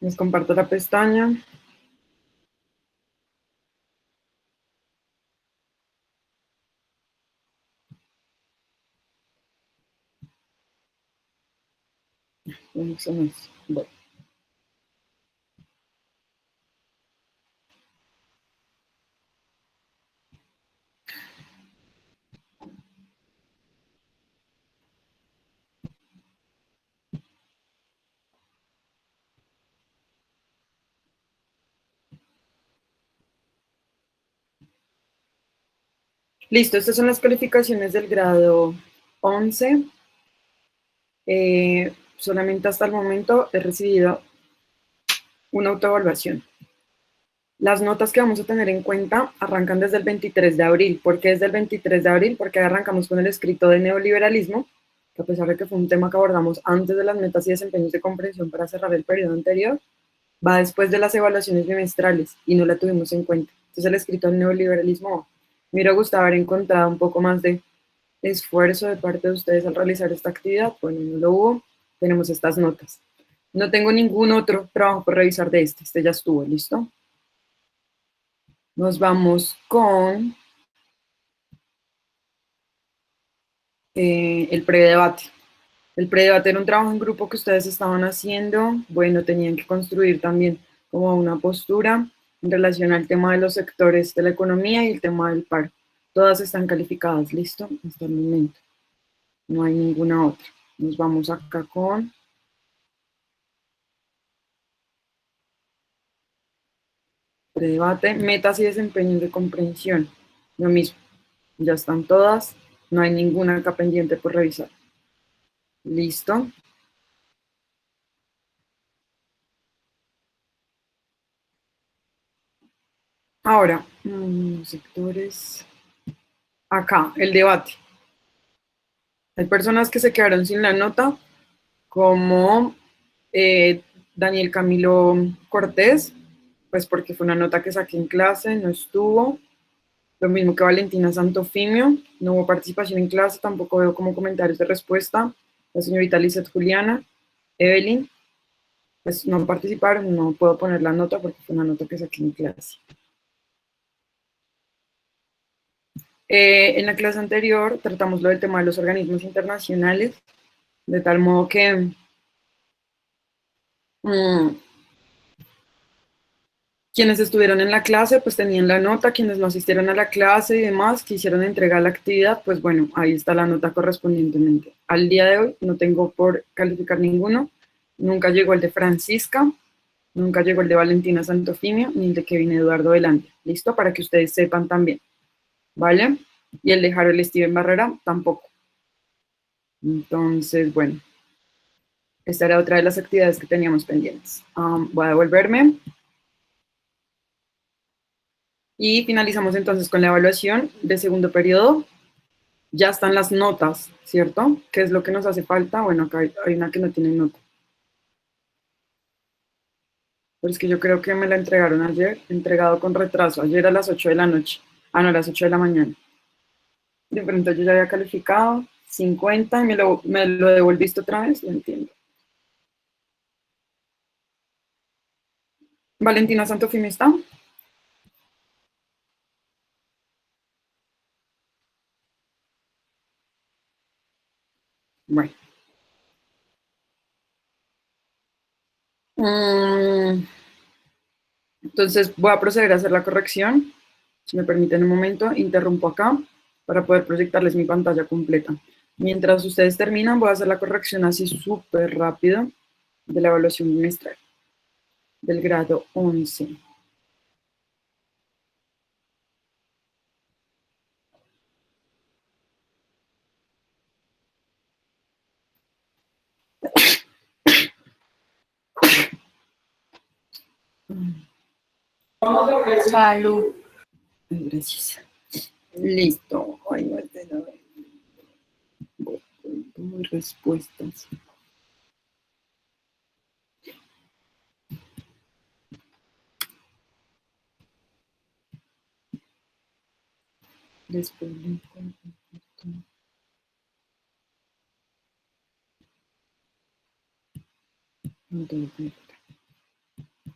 Les comparto la pestaña. Eso no es. Bueno. Listo, estas son las calificaciones del grado 11. Solamente hasta el momento he recibido una autoevaluación. Las notas que vamos a tener en cuenta arrancan desde el 23 de abril. ¿Por qué desde el 23 de abril? Porque arrancamos con el escrito de neoliberalismo, que a pesar de que fue un tema que abordamos antes de las metas y desempeños de comprensión para cerrar el periodo anterior, va después de las evaluaciones bimestrales y no la tuvimos en cuenta. Entonces el escrito del neoliberalismo, me hubiera gustado haber encontrado un poco más de esfuerzo de parte de ustedes al realizar esta actividad. Bueno, no lo hubo, tenemos estas notas. No tengo ningún otro trabajo por revisar de este ya estuvo, ¿listo? Nos vamos con el predebate. El predebate era un trabajo en grupo que ustedes estaban haciendo. Bueno, tenían que construir también como una postura en relación al tema de los sectores de la economía y el tema del paro. Todas están calificadas, ¿listo? Hasta el momento. No hay ninguna otra. Nos vamos acá con predebate, metas y desempeños de comprensión. Lo mismo, ya están todas. No hay ninguna acá pendiente por revisar. ¿Listo? Ahora, sectores. Acá, el debate. Hay personas que se quedaron sin la nota, como eh, Daniel Camilo Cortés, pues porque fue una nota que saqué en clase, no estuvo. Lo mismo que Valentina Santofimio, no hubo participación en clase, tampoco veo como comentarios de respuesta. La señorita Lizeth Juliana, Evelyn, pues no participaron, no puedo poner la nota porque fue una nota que saqué en clase. En la clase anterior tratamos lo del tema de los organismos internacionales, de tal modo que mmm, quienes estuvieron en la clase, pues tenían la nota, quienes no asistieron a la clase y demás, quisieron entregar la actividad, pues bueno, ahí está la nota correspondientemente. Al día de hoy no tengo por calificar ninguno, nunca llegó el de Francisca, nunca llegó el de Valentina Santofimio, ni el de Kevin Eduardo Velandia. ¿Listo? Para que ustedes sepan también, ¿vale? Y el de Harold Steven Barrera tampoco. Entonces, bueno, esta era otra de las actividades que teníamos pendientes. Voy a devolverme. Y finalizamos entonces con la evaluación de segundo periodo. Ya están las notas, ¿cierto? ¿Qué es lo que nos hace falta? Bueno, acá hay una que no tiene nota. Pero es que yo creo que me la entregaron ayer, entregado con retraso, ayer a las 8 de la noche. Ah, no, a las 8 de la mañana. De pronto yo ya había calificado 50 y me lo devolviste otra vez, lo entiendo. Valentina Santofimi está. Bueno. Mm, entonces voy a proceder a hacer la corrección. Si me permiten un momento, interrumpo acá para poder proyectarles mi pantalla completa. Mientras ustedes terminan, voy a hacer la corrección así súper rápido de la evaluación bimestral del grado 11. Salud. Gracias. Listo. Ay, no, respuestas. Después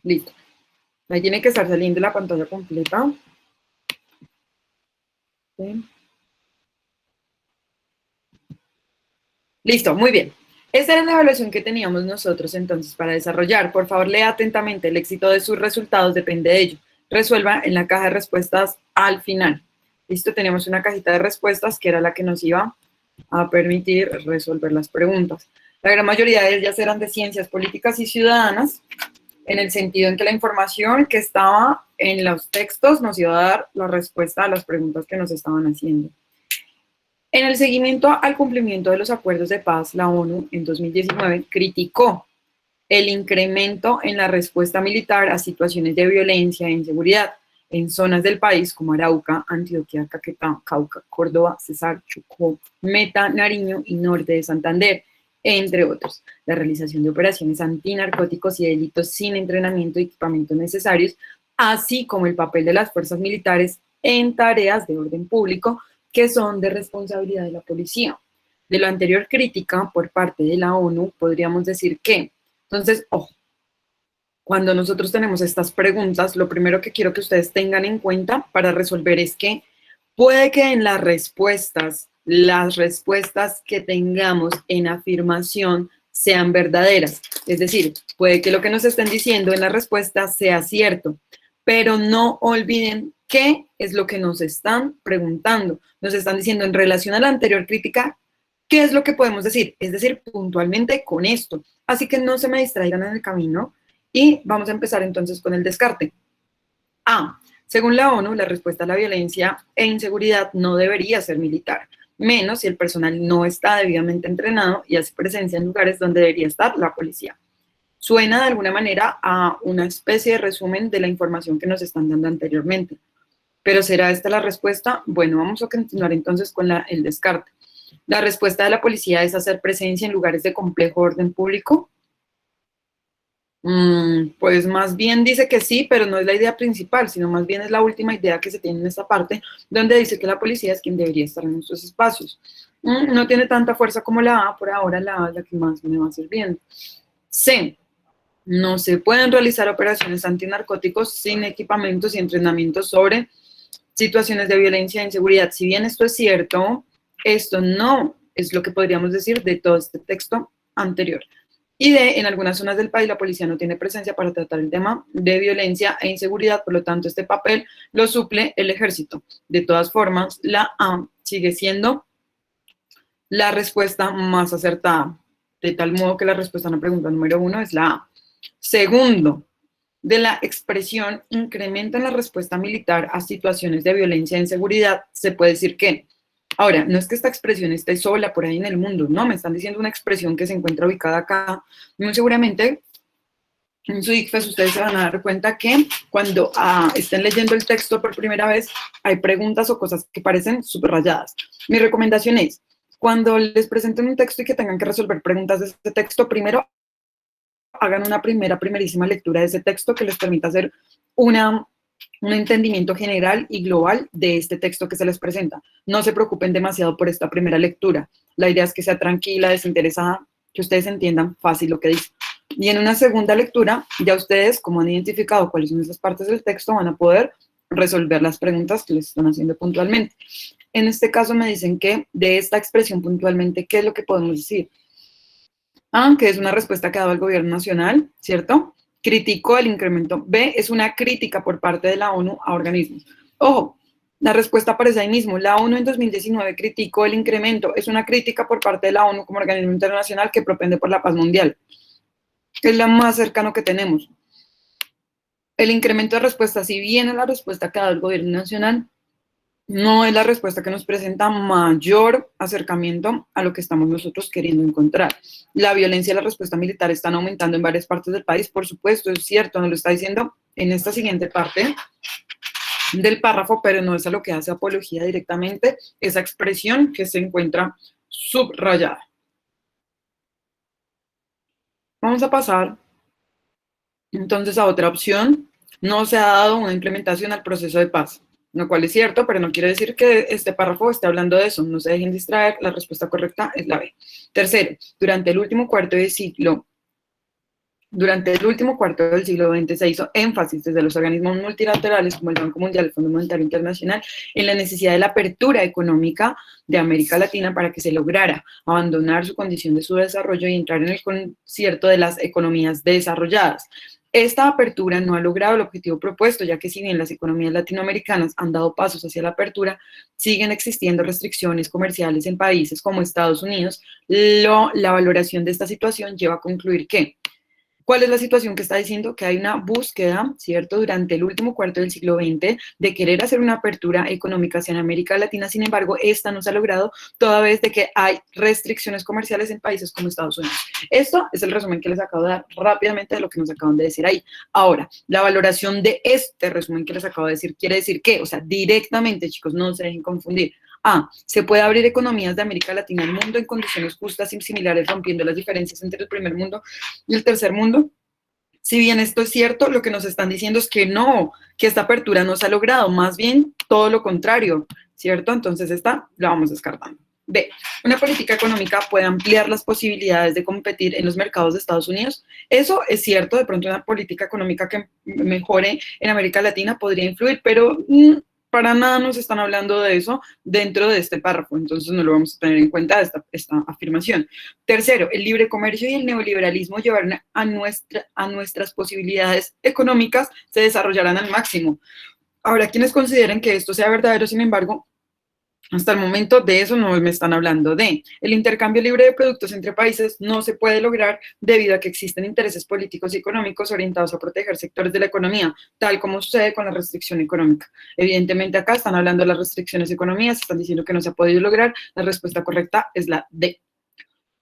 Listo. Ahí tiene que estar saliendo la pantalla completa. ¿Sí? Listo, muy bien. Esta era la evaluación que teníamos nosotros entonces para desarrollar. Por favor, lea atentamente. El éxito de sus resultados depende de ello. Resuelva en la caja de respuestas al final. Listo, teníamos una cajita de respuestas que era la que nos iba a permitir resolver las preguntas. La gran mayoría de ellas eran de ciencias políticas y ciudadanas, en el sentido en que la información que estaba en los textos nos iba a dar la respuesta a las preguntas que nos estaban haciendo. En el seguimiento al cumplimiento de los acuerdos de paz, la ONU en 2019 criticó el incremento en la respuesta militar a situaciones de violencia e inseguridad en zonas del país como Arauca, Antioquia, Caquetá, Cauca, Córdoba, Cesar, Chocó, Meta, Nariño y norte de Santander, entre otros. La realización de operaciones antinarcóticos y delitos sin entrenamiento y equipamientos necesarios, así como el papel de las fuerzas militares en tareas de orden público que son de responsabilidad de la policía. De lo anterior crítica por parte de la ONU, podríamos decir que, entonces, ojo, cuando nosotros tenemos estas preguntas, lo primero que quiero que ustedes tengan en cuenta para resolver es que puede que en las respuestas que tengamos en afirmación sean verdaderas. Es decir, puede que lo que nos estén diciendo en la respuesta sea cierto, pero no olviden qué es lo que nos están preguntando. Nos están diciendo en relación a la anterior crítica, ¿qué es lo que podemos decir? Es decir, puntualmente con esto. Así que no se me distraigan en el camino y vamos a empezar entonces con el descarte. A. Según la ONU, la respuesta a la violencia e inseguridad no debería ser militar, menos si el personal no está debidamente entrenado y hace presencia en lugares donde debería estar la policía. Suena de alguna manera a una especie de resumen de la información que nos están dando anteriormente. ¿Pero será esta la respuesta? Bueno, vamos a continuar entonces con el descarte. ¿La respuesta de la policía es hacer presencia en lugares de complejo orden público? Pues más bien dice que sí, pero no es la idea principal, sino más bien es la última idea que se tiene en esta parte, donde dice que la policía es quien debería estar en nuestros espacios. No tiene tanta fuerza como la A, por ahora la A es la que más me va sirviendo. C. No se pueden realizar operaciones antinarcóticos sin equipamientos y entrenamientos sobre situaciones de violencia e inseguridad. Si bien esto es cierto, esto no es lo que podríamos decir de todo este texto anterior. Y en algunas zonas del país la policía no tiene presencia para tratar el tema de violencia e inseguridad, por lo tanto este papel lo suple el ejército. De todas formas, la A sigue siendo la respuesta más acertada, de tal modo que la respuesta a la pregunta número 1 es la A. Segundo, de la expresión incremento en la respuesta militar a situaciones de violencia e inseguridad, se puede decir que, ahora, no es que esta expresión esté sola por ahí en el mundo, no, me están diciendo una expresión que se encuentra ubicada acá. Muy seguramente en su ICFES ustedes se van a dar cuenta que cuando estén leyendo el texto por primera vez, hay preguntas o cosas que parecen subrayadas. Mi recomendación es, cuando les presenten un texto y que tengan que resolver preguntas de este texto, primero hagan una primerísima lectura de ese texto que les permita hacer un entendimiento general y global de este texto que se les presenta. No se preocupen demasiado por esta primera lectura. La idea es que sea tranquila, desinteresada, que ustedes entiendan fácil lo que dice. Y en una segunda lectura, ya ustedes, como han identificado cuáles son esas partes del texto, van a poder resolver las preguntas que les están haciendo puntualmente. En este caso me dicen que de esta expresión puntualmente, ¿qué es lo que podemos decir? Que es una respuesta que ha dado el gobierno nacional, ¿cierto? Criticó el incremento. B, es una crítica por parte de la ONU a organismos. Ojo, la respuesta aparece ahí mismo. La ONU en 2019 criticó el incremento. Es una crítica por parte de la ONU como organismo internacional que propende por la paz mundial. Es la más cercano que tenemos. El incremento de respuesta, si bien es la respuesta que ha dado el gobierno nacional, no es la respuesta que nos presenta mayor acercamiento a lo que estamos nosotros queriendo encontrar. La violencia y la respuesta militar están aumentando en varias partes del país, por supuesto, es cierto, nos lo está diciendo en esta siguiente parte del párrafo, pero no es a lo que hace apología directamente esa expresión que se encuentra subrayada. Vamos a pasar entonces a otra opción. No se ha dado una implementación al proceso de paz, lo cual es cierto, pero no quiere decir que este párrafo esté hablando de eso. No se dejen distraer, la respuesta correcta es la B. Tercero, durante el último cuarto de siglo Durante el último cuarto del siglo XX se hizo énfasis desde los organismos multilaterales como el Banco Mundial y el Fondo Monetario Internacional en la necesidad de la apertura económica de América Latina para que se lograra abandonar su condición de subdesarrollo y entrar en el concierto de las economías desarrolladas. Esta apertura no ha logrado el objetivo propuesto, ya que si bien las economías latinoamericanas han dado pasos hacia la apertura, siguen existiendo restricciones comerciales en países como Estados Unidos. La valoración de esta situación lleva a concluir que ¿cuál es la situación que está diciendo? Que hay una búsqueda, ¿cierto?, durante el último cuarto del siglo XX de querer hacer una apertura económica hacia América Latina. Sin embargo, esta no se ha logrado toda vez de que hay restricciones comerciales en países como Estados Unidos. Esto es el resumen que les acabo de dar rápidamente de lo que nos acaban de decir ahí. Ahora, la valoración de este resumen que les acabo de decir quiere decir que, o sea, directamente, chicos, no se dejen confundir. Se puede abrir economías de América Latina al mundo en condiciones justas y similares, rompiendo las diferencias entre el primer mundo y el tercer mundo. Si bien esto es cierto, lo que nos están diciendo es que no, que esta apertura no se ha logrado, más bien todo lo contrario, ¿cierto? Entonces esta la vamos descartando. B. Una política económica puede ampliar las posibilidades de competir en los mercados de Estados Unidos. Eso es cierto, de pronto una política económica que mejore en América Latina podría influir, pero para nada nos están hablando de eso dentro de este párrafo, entonces no lo vamos a tener en cuenta esta afirmación. Tercero, el libre comercio y el neoliberalismo llevarán a nuestras posibilidades económicas se desarrollarán al máximo. Ahora, quienes consideren que esto sea verdadero, sin embargo, hasta el momento de eso no me están hablando de. El intercambio libre de productos entre países no se puede lograr debido a que existen intereses políticos y económicos orientados a proteger sectores de la economía, tal como sucede con la restricción económica. Evidentemente acá están hablando de las restricciones económicas, están diciendo que no se ha podido lograr. La respuesta correcta es la D.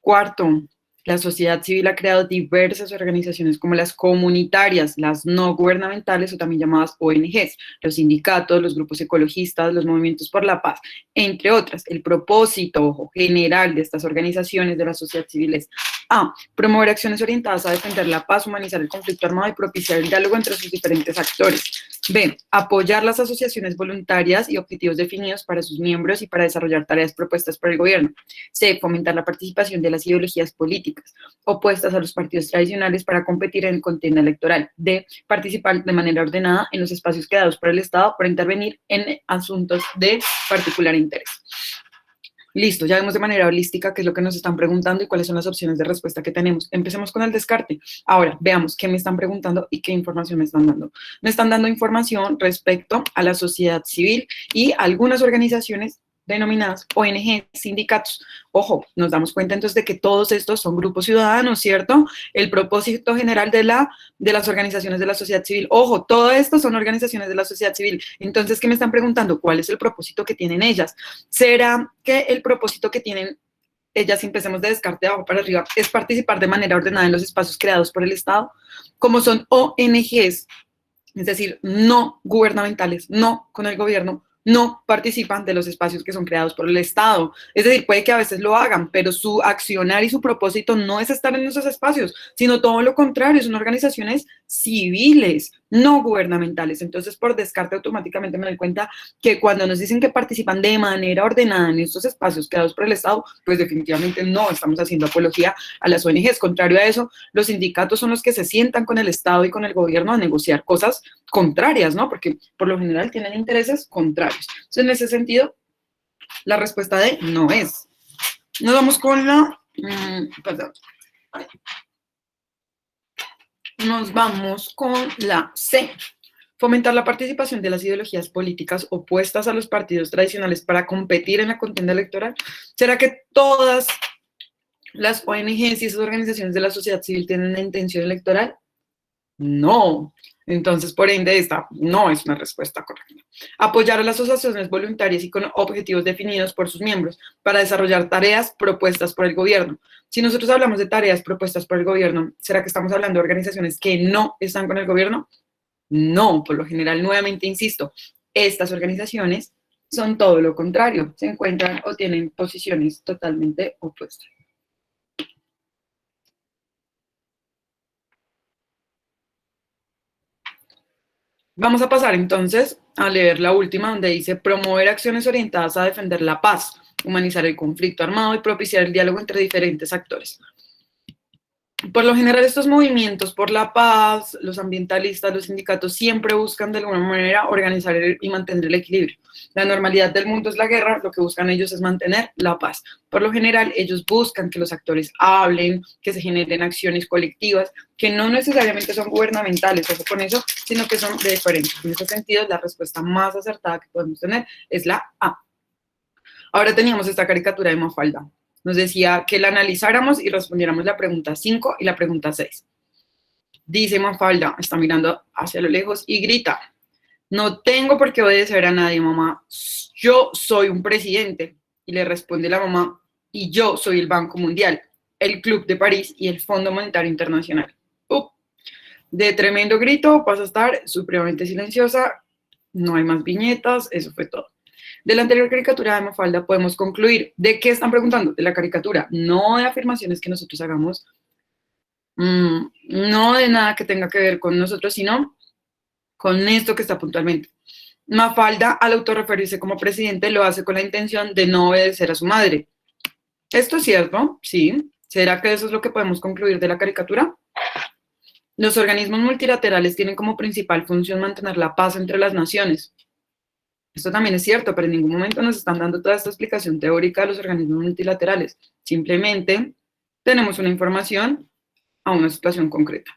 Cuarto, la sociedad civil ha creado diversas organizaciones como las comunitarias, las no gubernamentales o también llamadas ONGs, los sindicatos, los grupos ecologistas, los movimientos por la paz, entre otras. El propósito general de estas organizaciones de la sociedad civil es A. Promover acciones orientadas a defender la paz, humanizar el conflicto armado y propiciar el diálogo entre sus diferentes actores. B. Apoyar las asociaciones voluntarias y objetivos definidos para sus miembros y para desarrollar tareas propuestas por el gobierno. C. Fomentar la participación de las ideologías políticas opuestas a los partidos tradicionales para competir en el contienda electoral. D. Participar de manera ordenada en los espacios creados por el Estado para intervenir en asuntos de particular interés. Listo, ya vemos de manera holística qué es lo que nos están preguntando y cuáles son las opciones de respuesta que tenemos. Empecemos con el descarte. Ahora, veamos qué me están preguntando y qué información me están dando. Me están dando información respecto a la sociedad civil y algunas organizaciones denominadas ONG, sindicatos. Ojo, nos damos cuenta entonces de que todos estos son grupos ciudadanos, ¿cierto? El propósito general de las organizaciones de la sociedad civil. Ojo, todo esto son organizaciones de la sociedad civil. Entonces, ¿qué me están preguntando? ¿Cuál es el propósito que tienen ellas? ¿Será que el propósito que tienen ellas, empecemos de descarte de abajo para arriba, es participar de manera ordenada en los espacios creados por el Estado? Como son ONGs, es decir, no gubernamentales, no con el gobierno, no participan de los espacios que son creados por el Estado. Es decir, puede que a veces lo hagan, pero su accionar y su propósito no es estar en esos espacios, sino todo lo contrario, son organizaciones civiles, no gubernamentales. Entonces, por descarte, automáticamente me doy cuenta que cuando nos dicen que participan de manera ordenada en estos espacios creados por el Estado, pues definitivamente no estamos haciendo apología a las ONGs. Contrario a eso, los sindicatos son los que se sientan con el Estado y con el gobierno a negociar cosas contrarias, ¿no? Porque por lo general tienen intereses contrarios. Entonces, en ese sentido, la respuesta de no es. Nos vamos con la... perdón. Nos vamos con la C. Fomentar la participación de las ideologías políticas opuestas a los partidos tradicionales para competir en la contienda electoral. ¿Será que todas las ONGs y esas organizaciones de la sociedad civil tienen una intención electoral? No. Entonces, por ende, esta no es una respuesta correcta. Apoyar a las asociaciones voluntarias y con objetivos definidos por sus miembros para desarrollar tareas propuestas por el gobierno. Si nosotros hablamos de tareas propuestas por el gobierno, ¿será que estamos hablando de organizaciones que no están con el gobierno? No, por lo general, nuevamente insisto, estas organizaciones son todo lo contrario, se encuentran o tienen posiciones totalmente opuestas. Vamos a pasar entonces a leer la última, donde dice promover acciones orientadas a defender la paz, humanizar el conflicto armado y propiciar el diálogo entre diferentes actores. Por lo general, estos movimientos por la paz, los ambientalistas, los sindicatos, siempre buscan de alguna manera organizar y mantener el equilibrio. La normalidad del mundo es la guerra, lo que buscan ellos es mantener la paz. Por lo general, ellos buscan que los actores hablen, que se generen acciones colectivas, que no necesariamente son gubernamentales, ojo con eso, sino que son de diferentes. En ese sentido, la respuesta más acertada que podemos tener es la A. Ahora teníamos esta caricatura de Mafalda. Nos decía que la analizáramos y respondiéramos la pregunta 5 y la pregunta 6. Dice Mafalda, está mirando hacia lo lejos y grita: no tengo por qué obedecer a nadie, mamá. Yo soy un presidente. Y le responde la mamá: y yo soy el Banco Mundial, el Club de París y el Fondo Monetario Internacional. De tremendo grito pasa a estar supremamente silenciosa. No hay más viñetas, eso fue todo. De la anterior caricatura de Mafalda podemos concluir. ¿De qué están preguntando? De la caricatura, no de afirmaciones que nosotros hagamos, no de nada que tenga que ver con nosotros, sino con esto que está puntualmente. Mafalda, al autorreferirse como presidente, lo hace con la intención de no obedecer a su madre. ¿Esto es cierto? Sí. ¿Será que eso es lo que podemos concluir de la caricatura? Los organismos multilaterales tienen como principal función mantener la paz entre las naciones. Esto también es cierto, pero en ningún momento nos están dando toda esta explicación teórica de los organismos multilaterales. Simplemente tenemos una información a una situación concreta.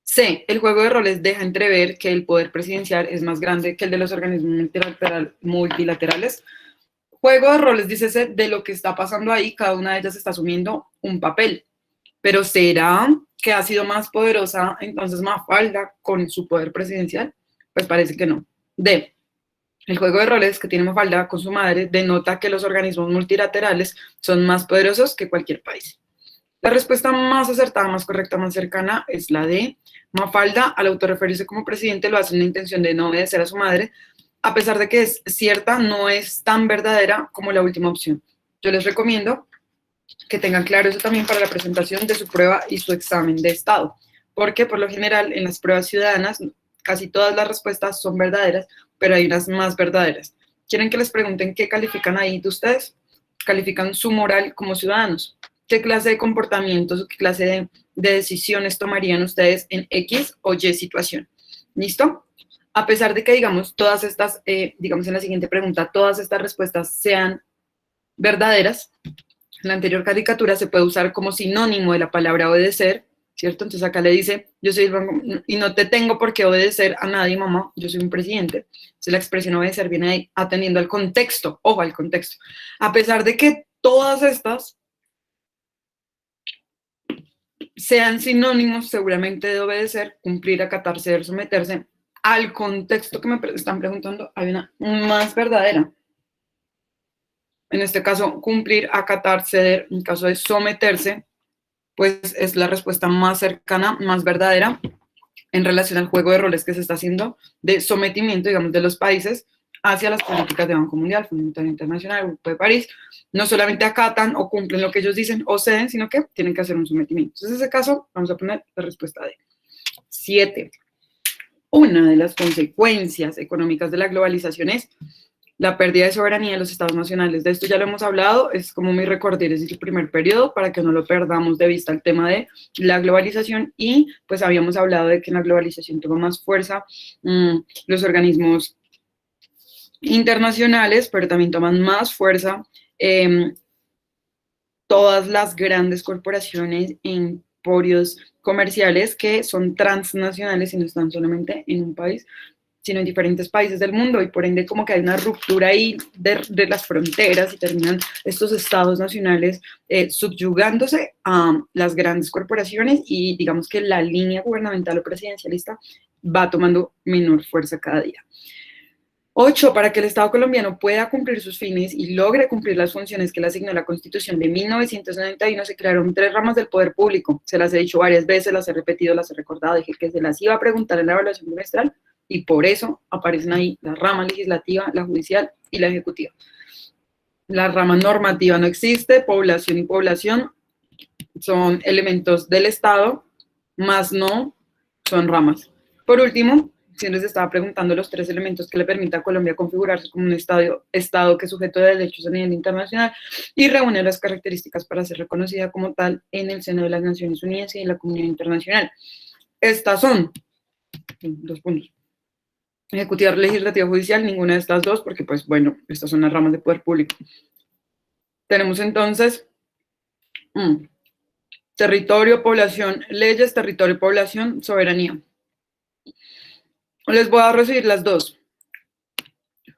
C. El juego de roles deja entrever que el poder presidencial es más grande que el de los organismos multilaterales. Juego de roles, dícese, de lo que está pasando ahí, cada una de ellas está asumiendo un papel. Pero ¿será que ha sido más poderosa entonces Mafalda con su poder presidencial? Pues parece que no. D. El juego de roles que tiene Mafalda con su madre denota que los organismos multilaterales son más poderosos que cualquier país. La respuesta más acertada, más correcta, más cercana es la de Mafalda, al autorreferirse como presidente, lo hace en la intención de no obedecer a su madre, a pesar de que es cierta, no es tan verdadera como la última opción. Yo les recomiendo que tengan claro eso también para la presentación de su prueba y su examen de estado, porque por lo general en las pruebas ciudadanas casi todas las respuestas son verdaderas, pero hay unas más verdaderas. ¿Quieren que les pregunten qué califican ahí de ustedes? Califican su moral como ciudadanos. ¿Qué clase de comportamientos o qué clase de decisiones tomarían ustedes en X o Y situación? ¿Listo? A pesar de que, digamos, todas estas, digamos en la siguiente pregunta, todas estas respuestas sean verdaderas, la anterior caricatura se puede usar como sinónimo de la palabra obedecer, ¿cierto? Entonces acá le dice, yo soy el banco y no te tengo por qué obedecer a nadie, mamá, yo soy un presidente. Entonces la expresión obedecer viene ahí atendiendo al contexto, ojo al contexto. A pesar de que todas estas sean sinónimos seguramente de obedecer, cumplir, acatar, ceder, someterse, al contexto que me están preguntando hay una más verdadera. En este caso, cumplir, acatar, ceder, en caso de someterse, pues es la respuesta más cercana, más verdadera en relación al juego de roles que se está haciendo de sometimiento, digamos, de los países hacia las políticas de Banco Mundial, Fondo Monetario Internacional, Grupo de París. No solamente acatan o cumplen lo que ellos dicen o ceden, sino que tienen que hacer un sometimiento. Entonces, en ese caso, vamos a poner la respuesta D. 7. Una de las consecuencias económicas de la globalización es la pérdida de soberanía de los estados nacionales. De esto ya lo hemos hablado, es como mi recorder, es el primer periodo, para que no lo perdamos de vista el tema de la globalización. Y pues habíamos hablado de que en la globalización toma más fuerza los organismos internacionales, pero también toman más fuerza todas las grandes corporaciones, emporios comerciales que son transnacionales y no están solamente en un país, sino en diferentes países del mundo, y por ende como que hay una ruptura ahí de las fronteras y terminan estos estados nacionales subyugándose a las grandes corporaciones, y digamos que la línea gubernamental o presidencialista va tomando menor fuerza cada día. 8. Para que el Estado colombiano pueda cumplir sus fines y logre cumplir las funciones que le asignó la Constitución de 1991, se crearon 3 ramas del poder público. Se las he dicho varias veces, las he repetido, las he recordado, dije que se las iba a preguntar en la evaluación trimestral, y por eso aparecen ahí la rama legislativa, la judicial y la ejecutiva. La rama normativa no existe, población y población son elementos del Estado, más no son ramas. Por último, si les estaba preguntando los 3 elementos que le permiten a Colombia configurarse como un estado que es sujeto de derechos a nivel internacional y reúne las características para ser reconocida como tal en el seno de las Naciones Unidas y en la comunidad internacional. Estas son, 2 puntos, ejecutiva, legislativa, judicial, ninguna de estas dos, porque pues bueno, estas son las ramas de poder público. Tenemos entonces territorio, población, leyes, territorio, población, soberanía. Les voy a recibir las dos,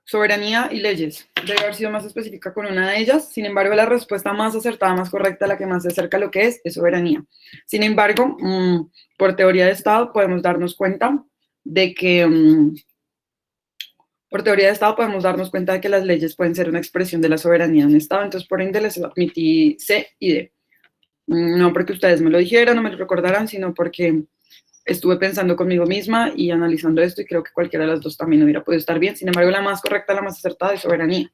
soberanía y leyes. Debe haber sido más específica con una de ellas. Sin embargo, la respuesta más acertada, más correcta, la que más se acerca a lo que es soberanía. Sin embargo, por teoría de Estado podemos darnos cuenta de que las leyes pueden ser una expresión de la soberanía de un Estado. Entonces, por ende, les admití C y D. No porque ustedes me lo dijeran, no me lo recordaran, sino porque estuve pensando conmigo misma y analizando esto y creo que cualquiera de las dos también hubiera podido estar bien. Sin embargo, la más correcta, la más acertada es soberanía.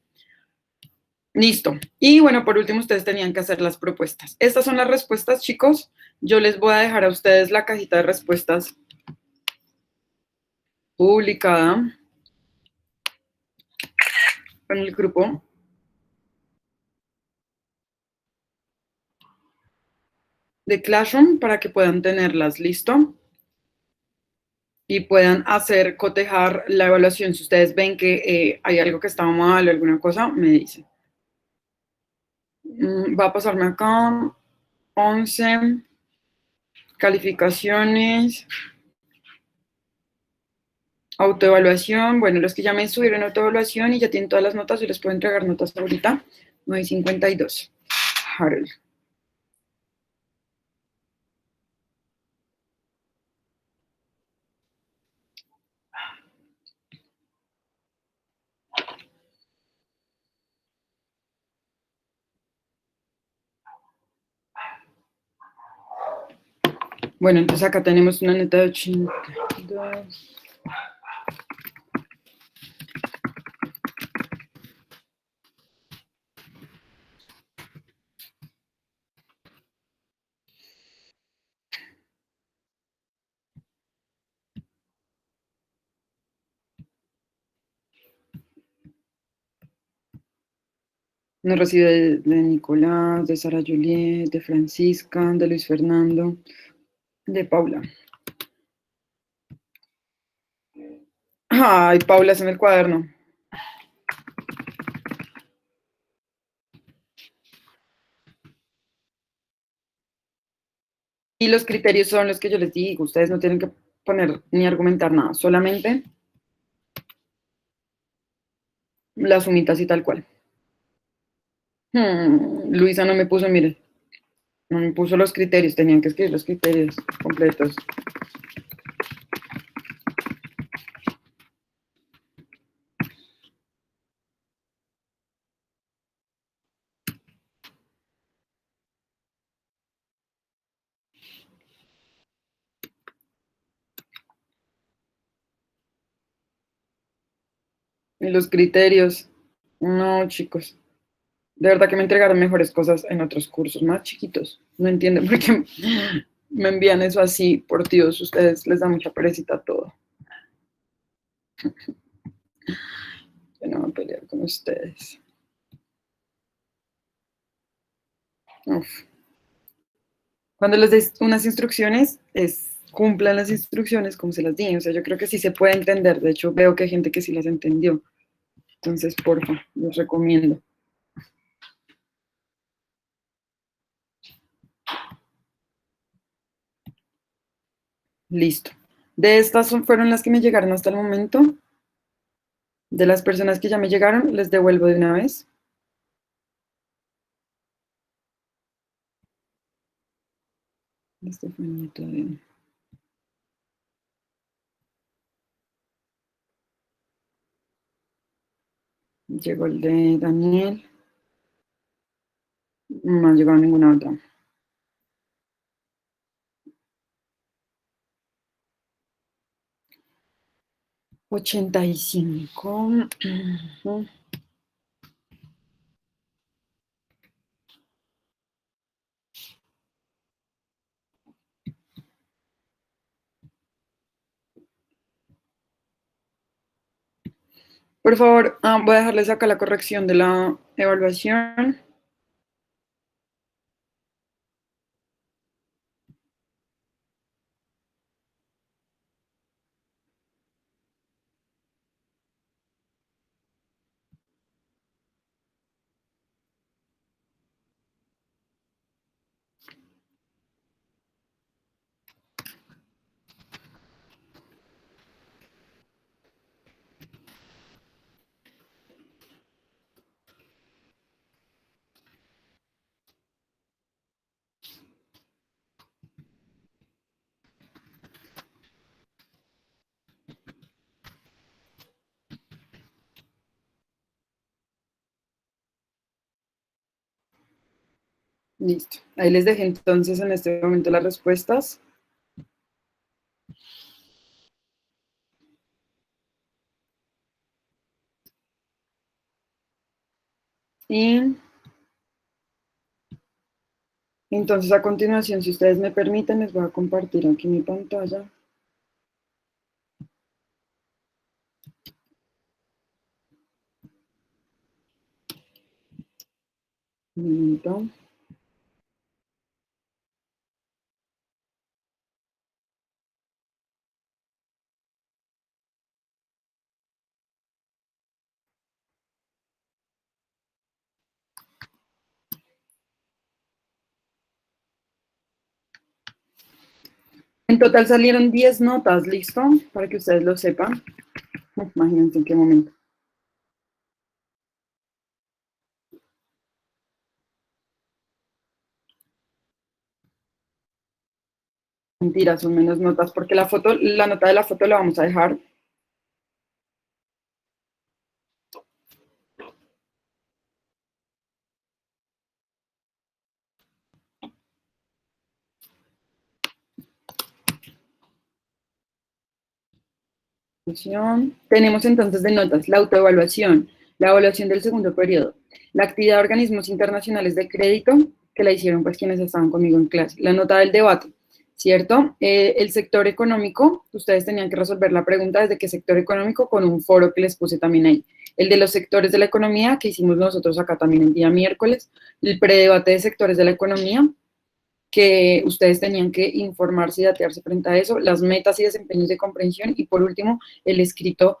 Listo. Y bueno, por último, ustedes tenían que hacer las propuestas. Estas son las respuestas, chicos. Yo les voy a dejar a ustedes la cajita de respuestas publicada en el grupo. De Classroom para que puedan tenerlas, ¿listo? Y puedan cotejar la evaluación. Si ustedes ven que hay algo que está mal o alguna cosa, me dicen. Va a pasarme acá 11 calificaciones, autoevaluación. Bueno, los que ya me subieron autoevaluación y ya tienen todas las notas, yo les puedo entregar notas ahorita. 9:52. Harold. Bueno, entonces acá tenemos una nota de 82. No recibe de Nicolás, de Sara Juliet, de Francisca, de Luis Fernando, de Paula. Ay, Paula, es en el cuaderno. Y los criterios son los que yo les digo. Ustedes no tienen que poner ni argumentar nada, solamente las sumitas y tal cual. Luisa no me puso, mire, no me puso los criterios, tenían que escribir los criterios completos. Y los criterios, no, chicos. De verdad que me entregaron mejores cosas en otros cursos más chiquitos. No entiendo por qué me envían eso así. Por Dios, ustedes les da mucha perecita todo. Yo no voy a pelear con ustedes. Uf. Cuando les des unas instrucciones, cumplan las instrucciones como se las di. O sea, yo creo que sí se puede entender. De hecho, veo que hay gente que sí las entendió. Entonces, porfa, los recomiendo. Listo. De estas fueron las que me llegaron hasta el momento. De las personas que ya me llegaron, les devuelvo de una vez. Estefanía todavía no. Llegó el de Daniel. No ha llegado ninguna otra. Ochenta y cinco. Por favor, voy a dejarles acá la corrección de la evaluación. Listo. Ahí les dejé entonces en este momento las respuestas. Y entonces a continuación, si ustedes me permiten, les voy a compartir aquí mi pantalla. Un minuto. En total salieron 10 notas, ¿listo? Para que ustedes lo sepan. Imagínense en qué momento. Mentira, son menos notas, porque la nota de la foto la vamos a dejar. Tenemos entonces de notas la autoevaluación, la evaluación del segundo periodo, la actividad de organismos internacionales de crédito, que la hicieron pues quienes estaban conmigo en clase, la nota del debate, ¿cierto? El sector económico, ustedes tenían que resolver la pregunta desde qué sector económico con un foro que les puse también ahí. El de los sectores de la economía, que hicimos nosotros acá también el día miércoles, el predebate de sectores de la economía, que ustedes tenían que informarse y datearse frente a eso, las metas y desempeños de comprensión, y por último, el escrito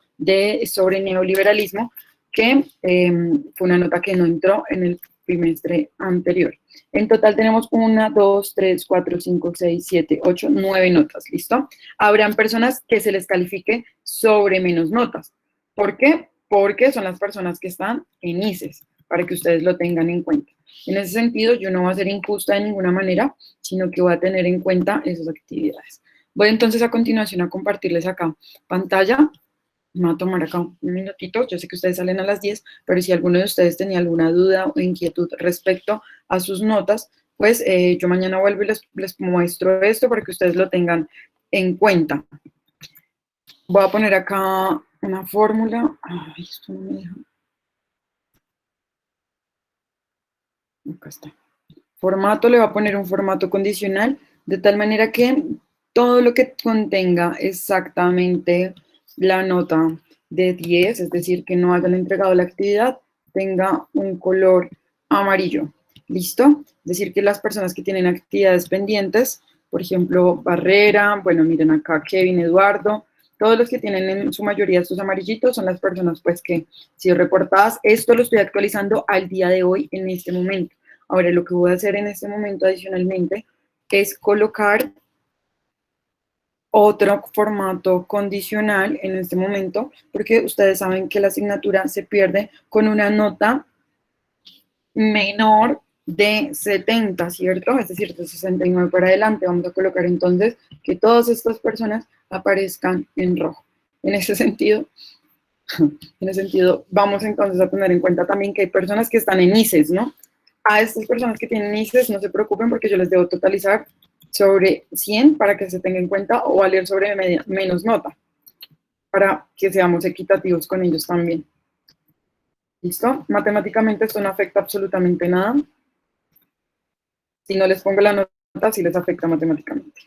sobre neoliberalismo, que fue una nota que no entró en el trimestre anterior. En total tenemos 1, 2, 3, 4, 5, 6, 7, 8, 9 notas, ¿listo? Habrán personas que se les califique sobre menos notas. ¿Por qué? Porque son las personas que están en ICES, para que ustedes lo tengan en cuenta. En ese sentido, yo no voy a ser injusta de ninguna manera, sino que voy a tener en cuenta esas actividades. Voy entonces a continuación a compartirles acá pantalla. Me voy a tomar acá un minutito. Yo sé que ustedes salen a las 10, pero si alguno de ustedes tenía alguna duda o inquietud respecto a sus notas, pues yo mañana vuelvo y les muestro esto para que ustedes lo tengan en cuenta. Voy a poner acá una fórmula. Ay, esto no me deja. Acá está. Formato, le va a poner un formato condicional, de tal manera que todo lo que contenga exactamente la nota de 10, es decir, que no hayan entregado la actividad, tenga un color amarillo. ¿Listo? Es decir, que las personas que tienen actividades pendientes, por ejemplo, Barrera, bueno, miren acá, Kevin, Eduardo, todos los que tienen en su mayoría estos amarillitos son las personas pues que si reportadas, esto lo estoy actualizando al día de hoy en este momento. Ahora, lo que voy a hacer en este momento adicionalmente es colocar otro formato condicional en este momento, porque ustedes saben que la asignatura se pierde con una nota menor de 70, ¿cierto? Es decir, de 69 para adelante. Vamos a colocar entonces que todas estas personas aparezcan en rojo. En ese sentido, vamos entonces a tener en cuenta también que hay personas que están en ICES, ¿no? A estas personas que tienen ICES no se preocupen porque yo les debo totalizar sobre 100 para que se tenga en cuenta o valer sobre menos nota, para que seamos equitativos con ellos también. ¿Listo? Matemáticamente esto no afecta absolutamente nada. Si no les pongo la nota, sí les afecta matemáticamente.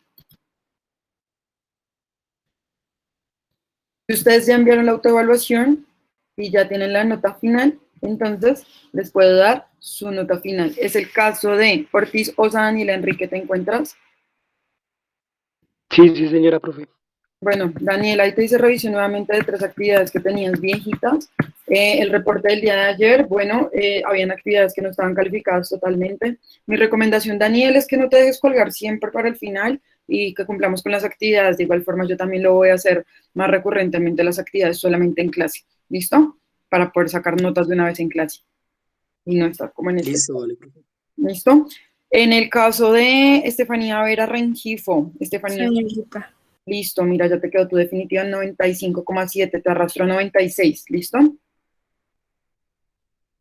Si ustedes ya enviaron la autoevaluación, y ya tienen la nota final, entonces les puedo dar su nota final. Es el caso de Ortiz Osa Daniela Enrique, ¿te encuentras? Sí, sí, señora profe. Bueno, Daniela, ahí te hice revisión nuevamente de 3 actividades que tenías viejitas. El reporte del día de ayer, bueno, habían actividades que no estaban calificadas totalmente. Mi recomendación, Daniel, es que no te dejes colgar siempre para el final y que cumplamos con las actividades. De igual forma, yo también lo voy a hacer más recurrentemente las actividades solamente en clase. ¿Listo? Para poder sacar notas de una vez en clase y no estar como en este. Listo, vale, profe. ¿Listo? En el caso de Estefanía Vera Rengifo, Estefanía, Señorita. listo, mira, ya te quedó tu definitiva en 95,7, te arrastró a 96, ¿listo?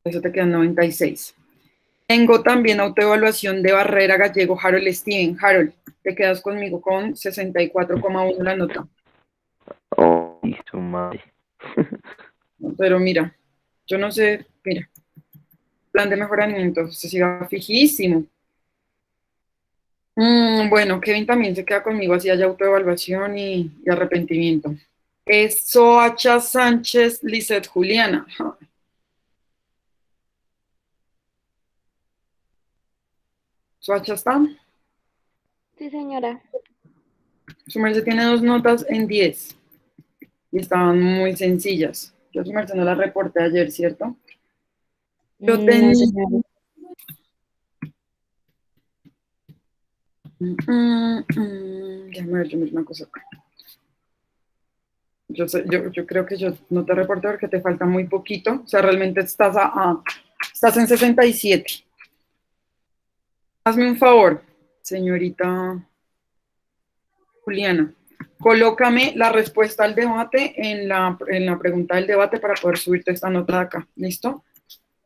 Eso te queda en 96. Tengo también autoevaluación de Barrera Gallego Harold Steven. Harold, te quedas conmigo con 64,1 la nota. Oh, su madre. Pero mira, yo no sé, mira, plan de mejoramiento, se siga fijísimo. Bueno, Kevin también se queda conmigo, así haya autoevaluación y arrepentimiento. Es Soacha Sánchez Lizeth Juliana. Soacha está. Sí, señora. Su merced tiene 2 notas en 10 y estaban muy sencillas. Yo su merced no la reporté ayer, ¿cierto? Yo No, tenía... señora. Déjame ver, yo misma cosa acá. Yo creo que yo no te reporté porque te falta muy poquito. O sea, realmente estás en 67. Hazme un favor, señorita Juliana. Colócame la respuesta al debate en la pregunta del debate para poder subirte esta nota de acá. ¿Listo?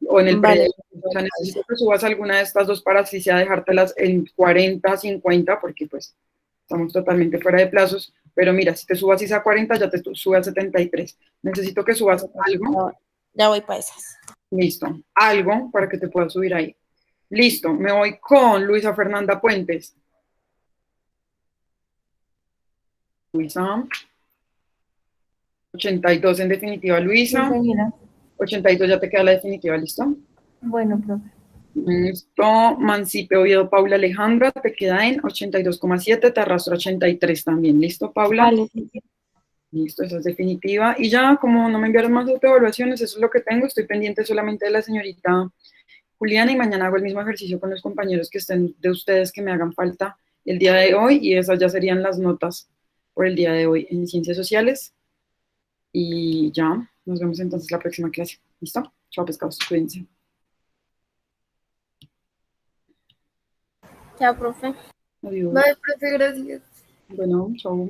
O en el Vale. o sea, necesito que subas alguna de estas dos para así sea dejártelas en 40, 50, porque pues estamos totalmente fuera de plazos. Pero mira, si te subas a 40, ya te sube a 73. Necesito que subas algo. Ya voy para esas. Listo. Algo para que te puedas subir ahí. Listo. Me voy con Luisa Fernanda Puentes. Luisa. 82 en definitiva, Sí, Luisa. señora. 82 ya te queda la definitiva, ¿listo? Bueno, profe. Listo. Mancipe Oviedo, Paula Alejandra, te queda en 82,7, te arrastro 83 también. ¿Listo, Paula? Vale, sí. Listo, esa es definitiva. Y ya, como no me enviaron más autoevaluaciones, eso es lo que tengo. Estoy pendiente solamente de la señorita Juliana y mañana hago el mismo ejercicio con los compañeros que estén de ustedes que me hagan falta el día de hoy y esas ya serían las notas por el día de hoy en Ciencias Sociales. Y ya, nos vemos entonces la próxima clase. ¿Listo? Chao, pescados, cuídense. Chao, profe. Adiós. Bye, profe, gracias. Bueno, chao.